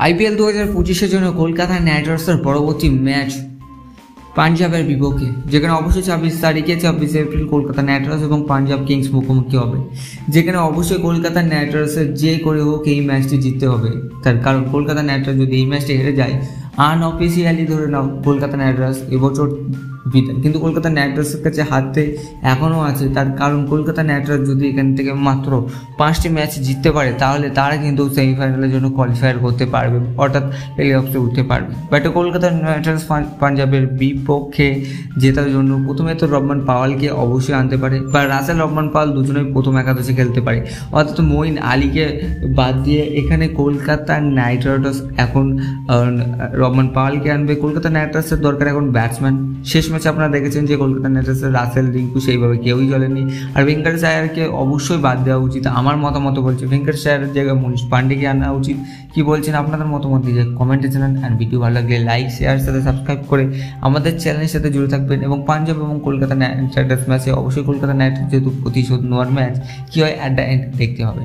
IPL 2025-এর জন্য Kolkata night রাইডার্সের পরবর্তী ম্যাচ পাঞ্জাবের বিপক্ষে, যেখানে অবশ্যই 26 এপ্রিল কলকাতা নাইট রাইডার্স এবং পাঞ্জাব কিংস মুখোমুখি হবে, যেখানে অবশ্যই কলকাতা নাইট রাইডার্সের যে করে হোক এই ম্যাচটি জিততে হবে। তার কারণ কলকাতা নাইট রাইডার্স যদি এই ম্যাচটি হেরে যায়, আনঅফিসিয়ালি ধরে নাও কলকাতা নাইট রাইডার্স এবছর বিদায়। কিন্তু কলকাতা নাইট রাইডার্সের কাছে হাতে এখনও আছে, তার কারণ কলকাতা নাইট রাইডার্স যদি এখান থেকে মাত্র 5টি ম্যাচ জিততে পারে তাহলে তারা কিন্তু সেমিফাইনালের জন্য কোয়ালিফায়ার করতে পারবে, অর্থাৎ প্লে অফে উঠতে পারবে। বাট কলকাতা নাইট রাইডার্স পাঞ্জাবের বিপক্ষে জেতার জন্য প্রথমে তো রহমান পাওয়ালকে অবশ্যই আনতে পারে, বা রাসেল রহমান পাওয়াল দুজনেই প্রথম একাদশে খেলতে পারে, অর্থাৎ মঈন আলীকে বাদ দিয়ে এখানে কলকাতা নাইট রাইডার্স এখন রহমান পাওয়ালকে আনবে। কলকাতা নাইট রাইডার্সের দরকার এখন ব্যাটসম্যান। শেষ ম্যাচে আপনারা দেখেছেন যে কলকাতা নাইট রাইডার্সের রাসেল, রিঙ্কু সেইভাবে কেউই চলেনি, আর ভেঙ্কটেশ আয়ারকে অবশ্যই বাদ দেওয়া উচিত। আমার মতামত বলছে ভেঙ্কটেশ আয়ারের জায়গায় মনীষ পান্ডেকে আনা উচিত। কি বলছেন আপনাদের মতামত দিয়ে কমেন্টে জানান, আর ভিডিও ভালো লাগলে লাইক, শেয়ার সাথে সাবস্ক্রাইব করে আমাদের চ্যানেলের সাথে জুড়ে থাকবেন। এবং পাঞ্জাব এবং কলকাতা নাইট রাইডার্স ম্যাচে অবশ্যই কলকাতা নাইট রাইডার্স যেহেতু প্রতিশোধ নেওয়ার ম্যাচ, কী হয় অ্যাট দ্য এন্ড দেখতে হবে।